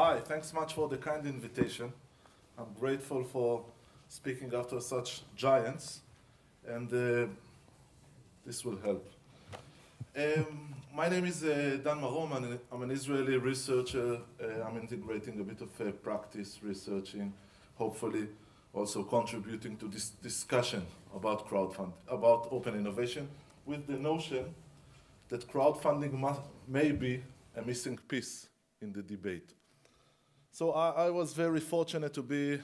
Hi, thanks much for the kind invitation. I'm grateful for speaking after such giants, and this will help. My name is Dan Marom, and I'm an Israeli researcher. I'm integrating a bit of practice researching, hopefully also contributing to this discussion about crowdfunding, about open innovation, with the notion that crowdfunding may be a missing piece in the debate. So I was very fortunate to be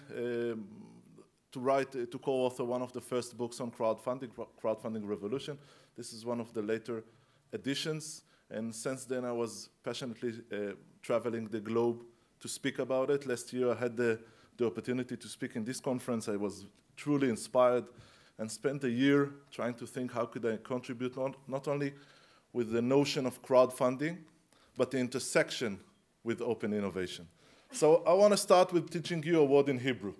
to co-author one of the first books on crowdfunding revolution. This is one of the later editions, and since then I was passionately traveling the globe to speak about it. Last year I had the opportunity to speak in this conference. I was truly inspired and spent a year trying to think how could I contribute not only with the notion of crowdfunding, but the intersection with open innovation. So I want to start with teaching you a word in Hebrew.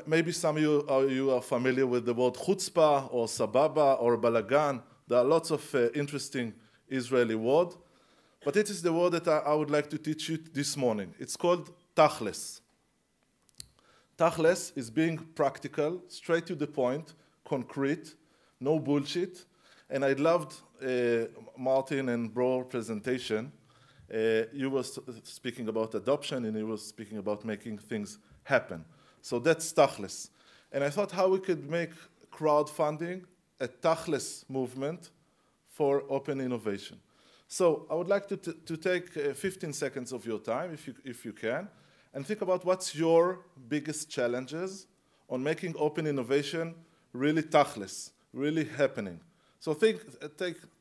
Maybe some of you are familiar with the word chutzpah or sababa or balagan. There are lots of interesting Israeli words, but it is the word that I would like to teach you this morning. It's called tachles. Tachles is being practical, straight to the point, concrete, no bullshit. And I loved Martin and Bro's presentation. You were speaking about adoption, and he was speaking about making things happen. So that's tachles. And I thought how we could make crowdfunding a tachles movement for open innovation. So I would like to take 15 seconds of your time, if you can, and think about what's your biggest challenges on making open innovation really tachles, really happening. So take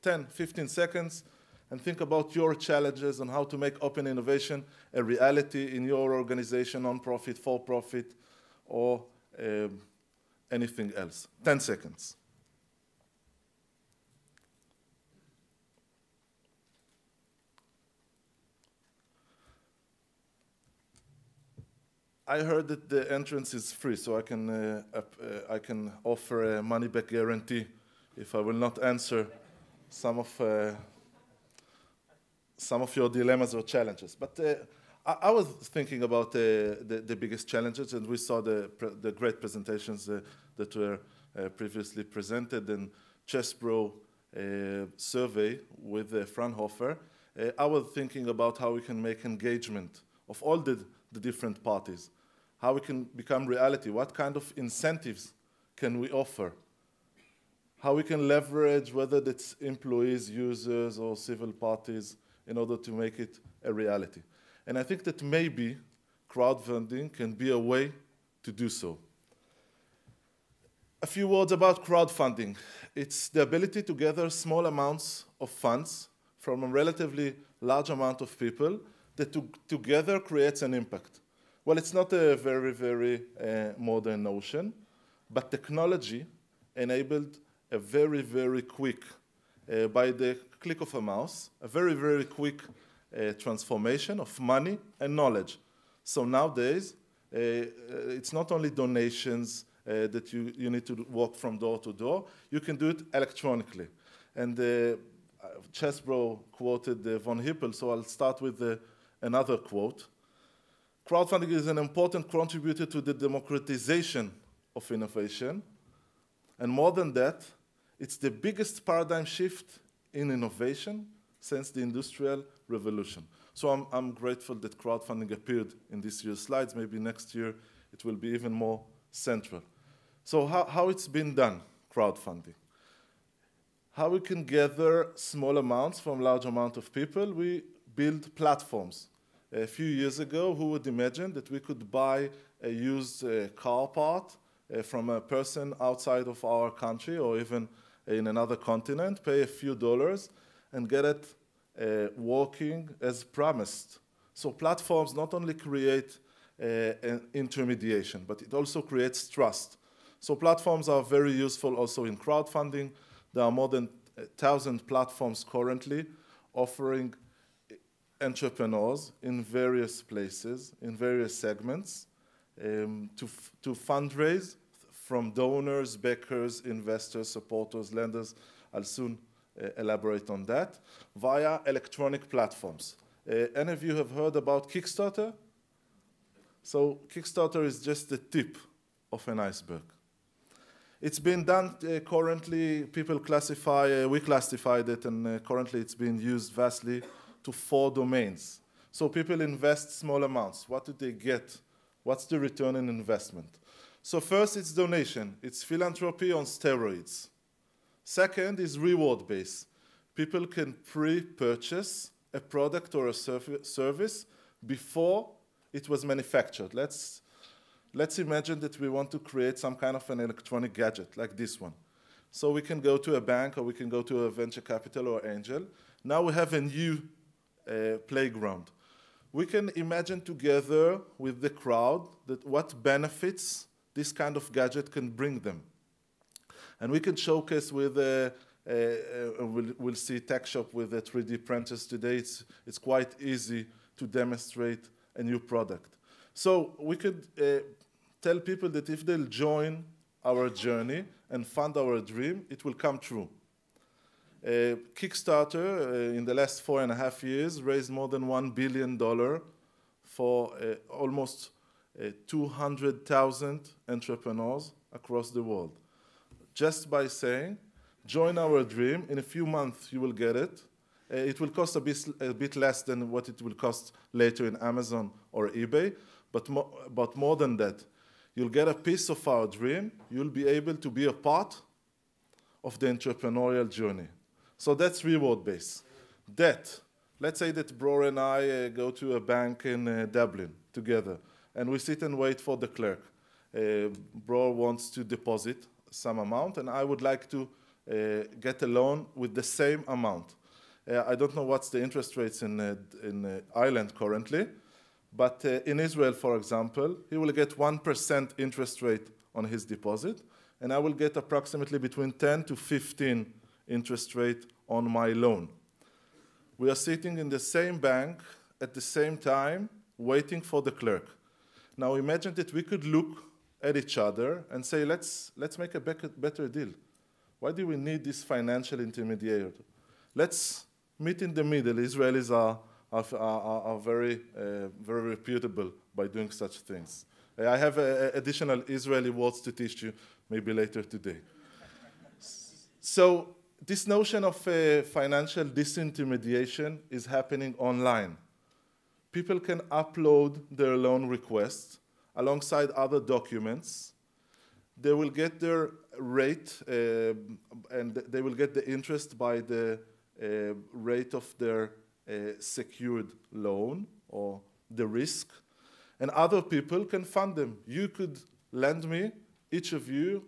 10, 15 seconds and think about your challenges on how to make open innovation a reality in your organization, non-profit, for-profit, or anything else. 10 seconds. I heard that the entrance is free, so I can offer a money-back guarantee if I will not answer some of your dilemmas or challenges. But I was thinking about the biggest challenges, and we saw the great presentations that were previously presented in Chessbro survey with Fraunhofer. I was thinking about how we can make engagement of all the different parties, how we can become reality, what kind of incentives can we offer, how we can leverage whether it's employees, users, or civil parties in order to make it a reality. And I think that maybe crowdfunding can be a way to do so. A few words about crowdfunding. It's the ability to gather small amounts of funds from a relatively large amount of people that together creates an impact. Well, it's not a very, very modern notion, but technology enabled a very, very quick, by the click of a mouse, a very, very quick transformation of money and knowledge. So nowadays, it's not only donations that you need to walk from door to door, you can do it electronically. And Chessbro quoted von Hippel, so I'll start with another quote. Crowdfunding is an important contributor to the democratization of innovation. And more than that, it's the biggest paradigm shift in innovation since the Industrial Revolution. So I'm grateful that crowdfunding appeared in this year's slides. Maybe next year it will be even more central. So how it's been done, crowdfunding? How we can gather small amounts from large amount of people? We build platforms. A few years ago, who would imagine that we could buy a used car part from a person outside of our country or even in another continent, pay a few dollars, and get it working as promised. So platforms not only create an intermediation, but it also creates trust. So platforms are very useful also in crowdfunding. There are more than 1,000 platforms currently offering entrepreneurs in various places, in various segments, to fundraise from donors, backers, investors, supporters, lenders. I'll soon elaborate on that, via electronic platforms. Any of you have heard about Kickstarter? So Kickstarter is just the tip of an iceberg. It's been done currently, people classify, we classified it, and currently it's being used vastly to 4 domains. So people invest small amounts. What do they get? What's the return on investment? So first, it's donation. It's philanthropy on steroids. Second is reward-based. People can pre-purchase a product or a service before it was manufactured. Let's imagine that we want to create some kind of an electronic gadget like this one. So we can go to a bank, or we can go to a venture capital or angel. Now we have a new playground. We can imagine together with the crowd that what benefits this kind of gadget can bring them. And we can showcase with we'll see Tech Shop with the 3D printers today. It's quite easy to demonstrate a new product. So we could tell people that if they'll join our journey and fund our dream, it will come true. Kickstarter, in the last 4.5 years, raised more than $1 billion for almost 200,000 entrepreneurs across the world. Just by saying, join our dream, in a few months you will get it. It will cost a bit less than what it will cost later in Amazon or eBay, but more than that, you'll get a piece of our dream. You'll be able to be a part of the entrepreneurial journey. So that's reward-based. Debt. Let's say that Bror and I go to a bank in Dublin together, and we sit and wait for the clerk. Bror wants to deposit some amount, and I would like to get a loan with the same amount. I don't know what's the interest rates in Ireland currently, but in Israel, for example, he will get 1% interest rate on his deposit, and I will get approximately between 10 to 15 interest rate on my loan. We are sitting in the same bank at the same time, waiting for the clerk. Now imagine that we could look at each other and say, let's make a better deal. Why do we need this financial intermediary? Let's meet in the middle. Israelis are very reputable by doing such things. I have additional Israeli words to teach you maybe later today. So this notion of financial disintermediation is happening online. People can upload their loan requests alongside other documents. They will get their rate, and they will get the interest by the rate of their secured loan or the risk. And other people can fund them. You could lend me, each of you,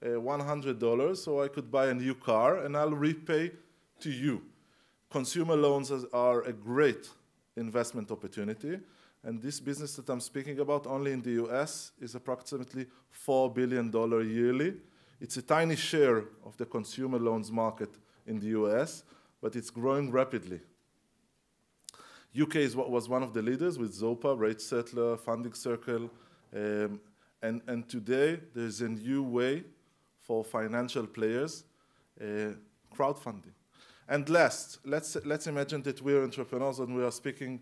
$100, so I could buy a new car, and I'll repay to you. Consumer loans are a great investment opportunity, and this business that I'm speaking about only in the US is approximately $4 billion yearly. It's a tiny share of the consumer loans market in the US, but it's growing rapidly. UK was one of the leaders with Zopa, Rate Settler, Funding Circle, and today there's a new way for financial players, crowdfunding. And last, let's imagine that we're entrepreneurs and we are speaking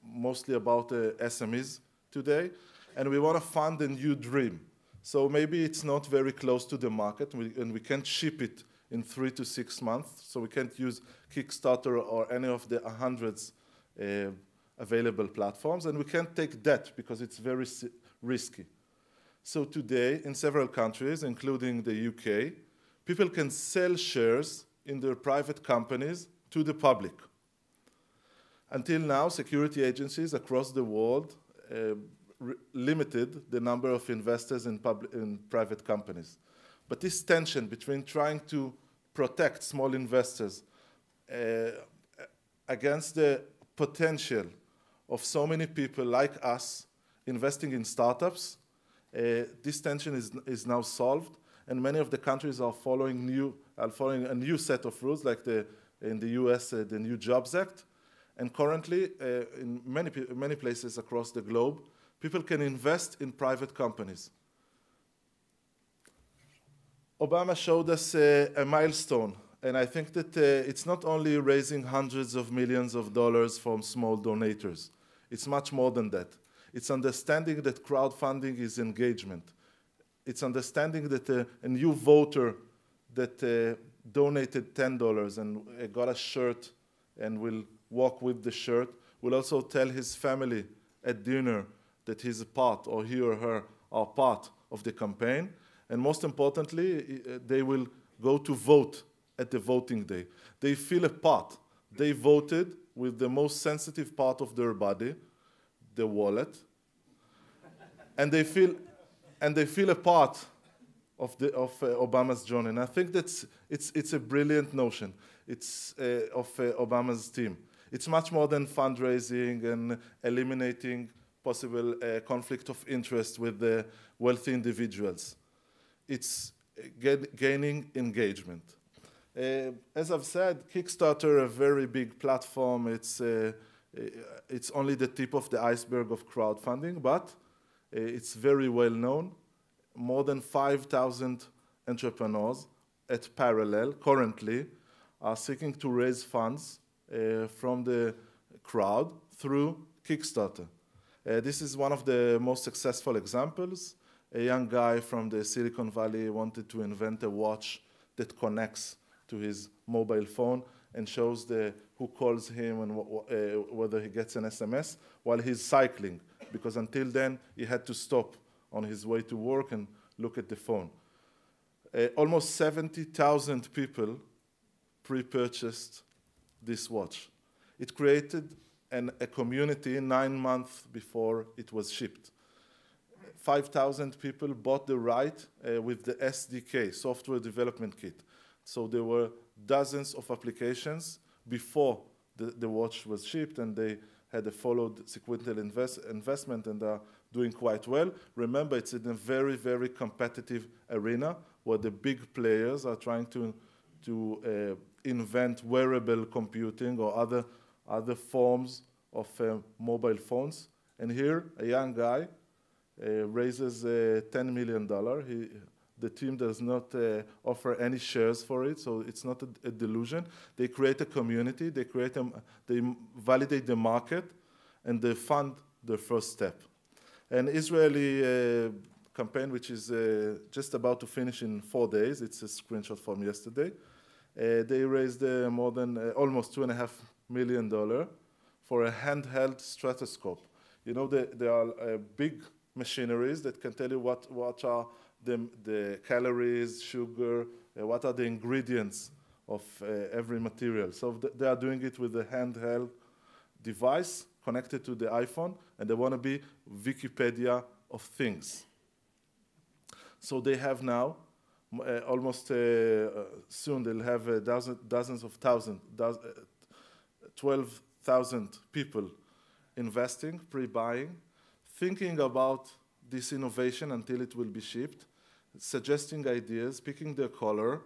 mostly about SMEs today, and we want to fund a new dream. So maybe it's not very close to the market, and we can't ship it in 3 to 6 months, so we can't use Kickstarter or any of the hundreds available platforms, and we can't take debt because it's very risky. So today, in several countries, including the UK, people can sell shares in their private companies to the public. Until now, security agencies across the world limited the number of investors in private companies. But this tension between trying to protect small investors against the potential of so many people like us investing in startups, this tension is now solved, and many of the countries are following a new set of rules, like in the US, the new Jobs Act. And currently, in many places across the globe, people can invest in private companies. Obama showed us a milestone And I think that it's not only raising hundreds of millions of dollars from small donators. It's much more than that. It's understanding that crowdfunding is engagement. It's understanding that a new voter that donated $10 and got a shirt and will walk with the shirt will also tell his family at dinner that he's a part, or he or her are part of the campaign. And most importantly, they will go to vote at the voting day. They feel a part. They voted with the most sensitive part of their body, the wallet, and they feel a part of Obama's journey. And I think it's a brilliant notion. It's of Obama's team. It's much more than fundraising and eliminating possible conflict of interest with the wealthy individuals. It's gaining engagement. As I've said, Kickstarter, a very big platform. It's only the tip of the iceberg of crowdfunding, but it's very well known. More than 5,000 entrepreneurs at Parallel currently are seeking to raise funds from the crowd through Kickstarter. This is one of the most successful examples. A young guy from the Silicon Valley wanted to invent a watch that connects to his mobile phone and shows who calls him and whether he gets an SMS while he's cycling, because until then he had to stop on his way to work and look at the phone. Almost 70,000 people pre-purchased this watch. It created a community 9 months before it was shipped. 5,000 people bought the right with the SDK, Software Development Kit. So there were dozens of applications before the watch was shipped, and they had a followed sequential investment and are doing quite well. Remember, it's in a very, very competitive arena where the big players are trying to invent wearable computing or other forms of mobile phones. And here, a young guy raises $10 million. The team does not offer any shares for it, so it's not a delusion. They create a community, they validate the market, and they fund the first step. An Israeli campaign, which is just about to finish in 4 days, it's a screenshot from yesterday. They raised more than almost $2.5 million for a handheld stethoscope. You know, there are big machineries that can tell you what are the calories, sugar, what are the ingredients of every material. So they are doing it with a handheld device connected to the iPhone, and they want to be Wikipedia of things. So they have now almost soon they'll have dozens of thousands, 12,000 people investing, pre-buying, thinking about this innovation until it will be shipped, suggesting ideas, picking their color,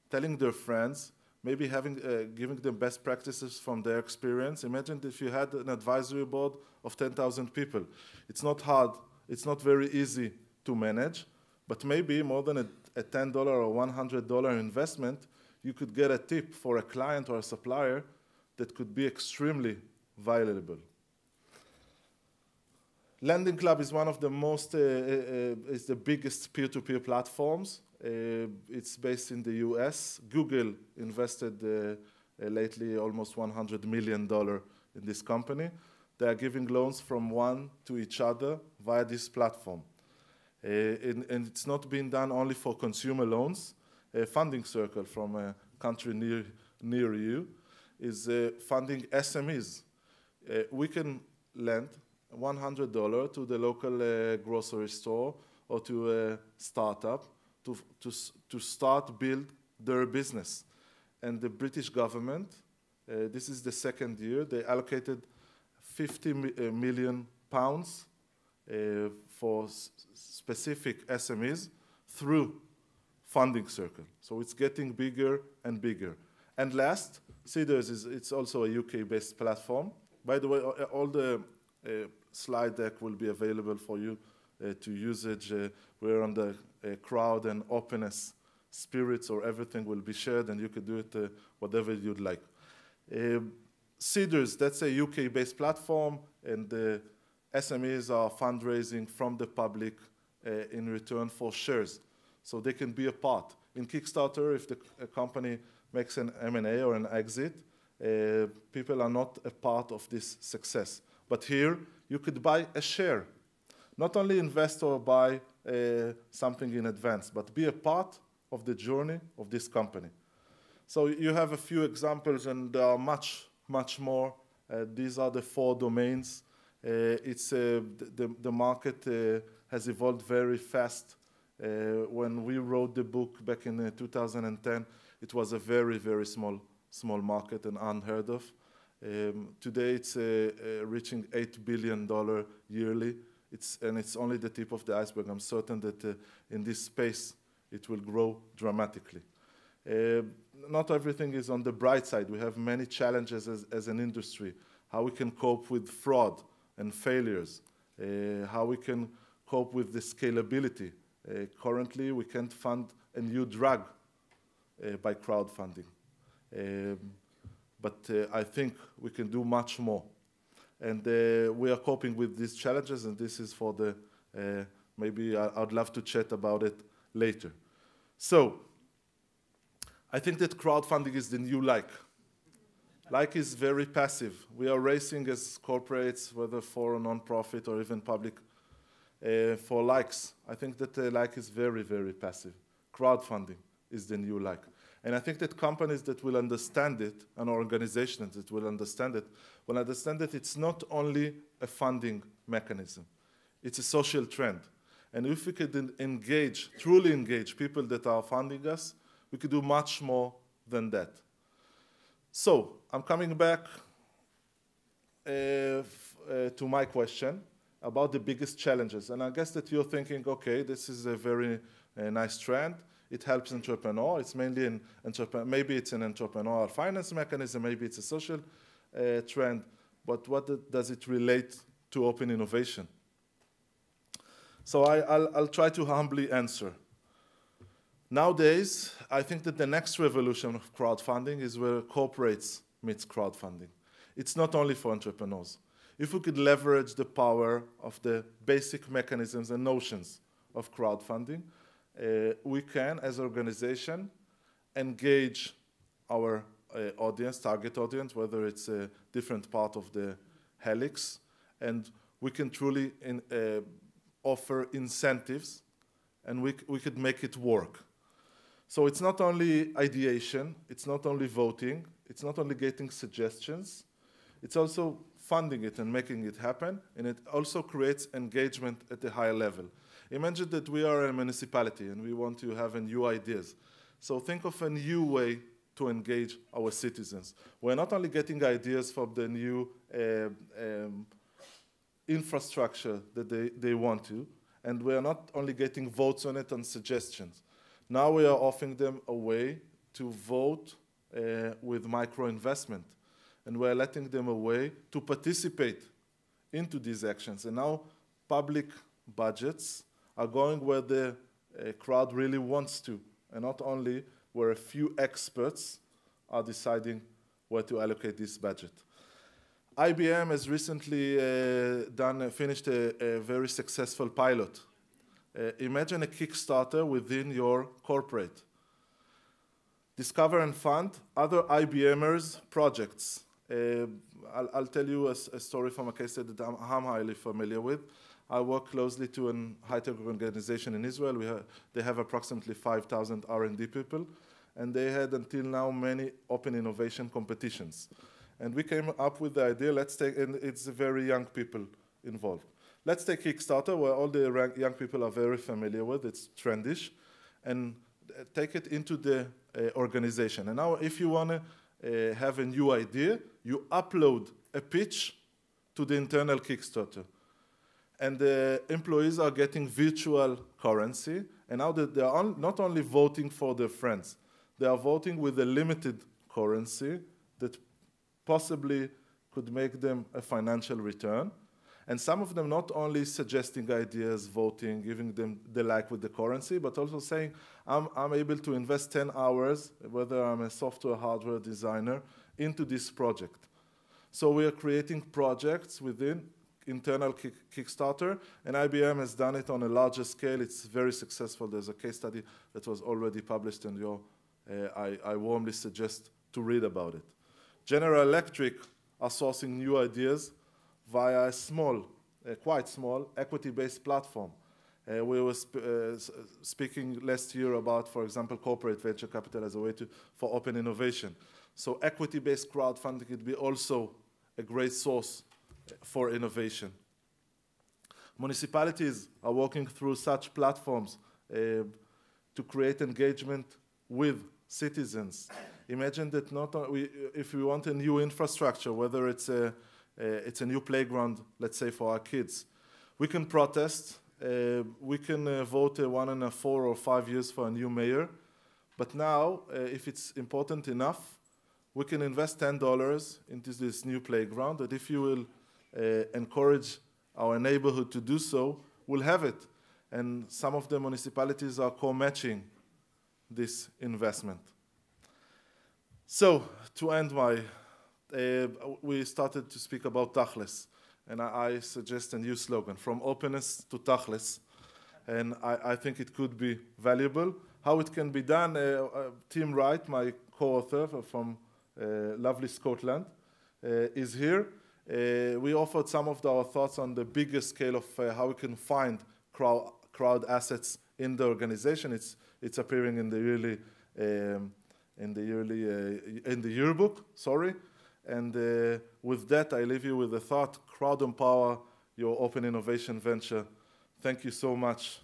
telling their friends, maybe giving them best practices from their experience. Imagine if you had an advisory board of 10,000 people. It's not hard, it's not very easy to manage, but maybe more than a $10 or $100 investment, you could get a tip for a client or a supplier that could be extremely valuable. Lending Club is one of the is the biggest peer-to-peer platforms. It's based in the US. Google invested lately almost $100 million in this company. They are giving loans from one to each other via this platform. And it's not being done only for consumer loans. A funding circle from a country near you is funding SMEs. We can lend $100 to the local grocery store or to a startup to start their business. And the British government, this is the second year, they allocated £50 million for specific SMEs through funding circle. So it's getting bigger and bigger. And last, Seeders it's also a UK-based platform. By the way, all the slide deck will be available for you to usage. We're on the crowd and openness spirits or everything will be shared, and you could do it whatever you'd like. Seeders, that's a UK-based platform, and the SMEs are fundraising from the public in return for shares, so they can be a part. In Kickstarter, if a company makes an M&A or an exit, people are not a part of this success. But here, you could buy a share. Not only invest or buy something in advance, but be a part of the journey of this company. So you have a few examples, and there are much more. These are the 4 domains. The market has evolved very fast. When we wrote the book back in 2010, it was a very, very small market and unheard of. Today, it's reaching $8 billion yearly. And it's only the tip of the iceberg. I'm certain that in this space, it will grow dramatically. Not everything is on the bright side. We have many challenges as an industry. How we can cope with fraud and failures. How we can cope with the scalability. Currently, we can't fund a new drug by crowdfunding. But I think we can do much more. And we are coping with these challenges, and this is for the, maybe I'd love to chat about it later. So, I think that crowdfunding is the new like. Like is very passive. We are racing as corporates, whether for a non-profit or even public, for likes. I think that like is very, very passive. Crowdfunding is the new like. And I think that companies that will understand it, and organizations that will understand that it's not only a funding mechanism. It's a social trend. And if we could engage, truly engage people that are funding us, we could do much more than that. So I'm coming back to my question about the biggest challenges. And I guess that you're thinking, okay, this is a very nice trend. It helps entrepreneurs. It's mainly an maybe it's an entrepreneurial finance mechanism, maybe it's a social trend, but what does it relate to open innovation? So I'll try to humbly answer. Nowadays, I think that the next revolution of crowdfunding is where corporates meets crowdfunding. It's not only for entrepreneurs. If we could leverage the power of the basic mechanisms and notions of crowdfunding, we can, as an organization, engage our audience, target audience, whether it's a different part of the helix, and we can truly offer incentives, and we could make it work. So it's not only ideation, it's not only voting, it's not only getting suggestions, it's also funding it and making it happen, and it also creates engagement at a higher level. Imagine that we are a municipality and we want to have new ideas. So think of a new way to engage our citizens. We're not only getting ideas from the new infrastructure that they want to, and we're not only getting votes on it and suggestions. Now we are offering them a way to vote with micro-investment, and we're letting them a way to participate into these actions. And now public budgets are going where the crowd really wants to, and not only where a few experts are deciding where to allocate this budget. IBM has recently finished a very successful pilot. Imagine a Kickstarter within your corporate. Discover and fund other IBMers projects. I'll tell you a story from a case study that I'm highly familiar with. I work closely to a high-tech organization in Israel. They have approximately 5,000 R&D people, and they had until now many open innovation competitions. And we came up with the idea, and it's very young people involved. Let's take Kickstarter, where all the young people are very familiar with, it's trendish, and take it into the organization. And now if you want to have a new idea, you upload a pitch to the internal Kickstarter. And the employees are getting virtual currency, and now they are not only voting for their friends, they are voting with a limited currency that possibly could make them a financial return. And some of them not only suggesting ideas, voting, giving them the like with the currency, but also saying, I'm able to invest 10 hours, whether I'm a software, hardware designer, into this project. So we are creating projects within internal Kickstarter, and IBM has done it on a larger scale. It's very successful. There's a case study that was already published, and I warmly suggest to read about it. General Electric are sourcing new ideas via a small, quite small, equity-based platform. We were speaking last year about, for example, corporate venture capital as a way for open innovation. So equity-based crowdfunding could be also a great source for innovation. Municipalities are working through such platforms to create engagement with citizens. Imagine that if we want a new infrastructure, whether it's a new playground, let's say, for our kids, we can protest, we can vote 1 and 4 or 5 years for a new mayor, but now, if it's important enough, we can invest $10 into this new playground, that if you will encourage our neighborhood to do so, we'll have it. And some of the municipalities are co-matching this investment. So, to end we started to speak about Tachlis, and I suggest a new slogan, from openness to Tachlis, and I think it could be valuable. How it can be done, Tim Wright, my co-author from lovely Scotland, is here. We offered some of our thoughts on the bigger scale of how we can find crowd assets in the organization. It's appearing in the yearbook. Sorry, and with that, I leave you with the thought: crowd empower your open innovation venture. Thank you so much.